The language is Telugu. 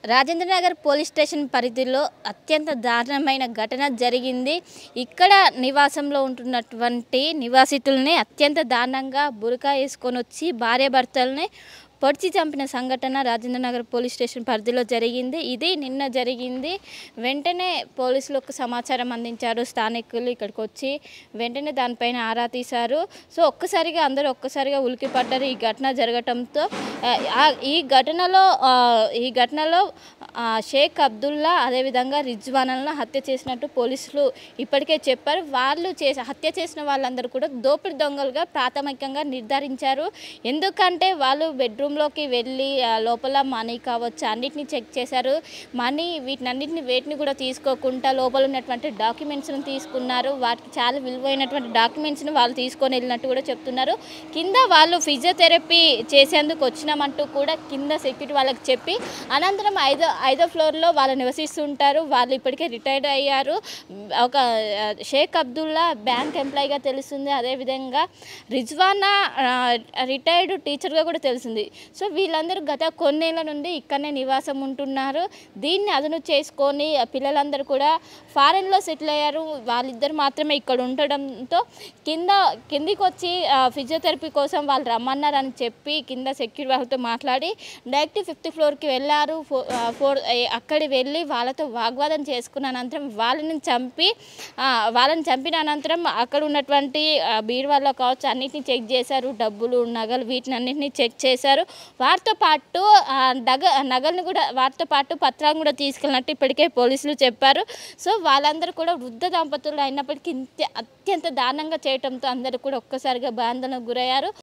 రాజేంద్రనగర్ పోలీస్ స్టేషన్ పరిధిలో అత్యంత దారుణమైన ఘటన జరిగింది. ఇక్కడ నివాసంలో ఉంటున్నటువంటి నివాసితుల్ని అత్యంత దారుణంగా బురకా వేసుకొని వచ్చి భార్యాభర్తల్ని పొడిచి చంపిన సంఘటన రాజేంద్రనగర్ పోలీస్ స్టేషన్ పరిధిలో జరిగింది. ఇది నిన్న జరిగింది. వెంటనే పోలీసులకు సమాచారం అందించారు స్థానికులు. ఇక్కడికి వచ్చి వెంటనే దానిపైన ఆరా తీశారు. సో అందరూ ఒక్కసారిగా ఉలికిపడ్డారు ఈ ఘటన జరగటంతో. ఈ ఘటనలో షేక్ అబ్దుల్లా అదేవిధంగా రిజ్వానల్ని హత్య చేసినట్టు పోలీసులు ఇప్పటికే చెప్పారు. హత్య చేసిన వాళ్ళందరూ కూడా దోపిడీ దొంగలుగా ప్రాథమికంగా నిర్ధారించారు. ఎందుకంటే వాళ్ళు బెడ్రూమ్లోకి వెళ్ళి లోపల మనీ కావచ్చు అన్నిటిని చెక్ చేశారు. వేటిని కూడా తీసుకోకుండా లోపల ఉన్నటువంటి డాక్యుమెంట్స్ని తీసుకున్నారు. వాటికి చాలా విలువైనటువంటి డాక్యుమెంట్స్ని వాళ్ళు తీసుకొని వెళ్ళినట్టు కూడా చెప్తున్నారు. కింద వాళ్ళు ఫిజియోథెరపీ చేసేందుకు వచ్చినామంటూ కూడా కింద సెక్యూరిటీ వాళ్ళకి చెప్పి అనంతరం ఐదో ఫ్లోర్లో వాళ్ళు నివసిస్తుంటారు. వాళ్ళు ఇప్పటికే రిటైర్డ్ అయ్యారు. ఒక షేక్ అబ్దుల్లా బ్యాంక్ ఎంప్లాయీగా తెలుస్తుంది. అదేవిధంగా రిజ్వానా రిటైర్డ్ టీచర్గా కూడా తెలిసింది. సో వీళ్ళందరూ గత కొన్నేళ్ల నుండి ఇక్కడనే నివాసం ఉంటున్నారు. దీన్ని అదును చేసుకొని పిల్లలందరూ కూడా ఫారెన్లో సెటిల్ అయ్యారు. వాళ్ళిద్దరు మాత్రమే ఇక్కడ ఉండడంతో కిందికి వచ్చి ఫిజియోథెరపీ కోసం వాళ్ళు రమ్మన్నారని చెప్పి కింద సెక్యూరిటీ వాళ్ళతో మాట్లాడి డైరెక్ట్ 5th ఫ్లోర్కి వెళ్ళారు. అక్కడికి వెళ్ళి వాళ్ళతో వాగ్వాదం చేసుకున్న అనంతరం వాళ్ళని చంపిన అనంతరం అక్కడ ఉన్నటువంటి బీరువాలో కావచ్చు అన్నిటిని చెక్ చేశారు. డబ్బులు నగలు వీటిని అన్నింటినీ చెక్ చేశారు. వారితో పాటు నగల్ని కూడా వారితో పాటు పత్రాలను కూడా తీసుకెళ్ళినట్టు ఇప్పటికే పోలీసులు చెప్పారు. సో వాళ్ళందరూ కూడా వృద్ధ దంపతులు అయినప్పటికీ అత్యంత దారుణంగా చేయడంతో అందరూ కూడా ఒక్కసారిగా భయాందోళనకు గురయ్యారు.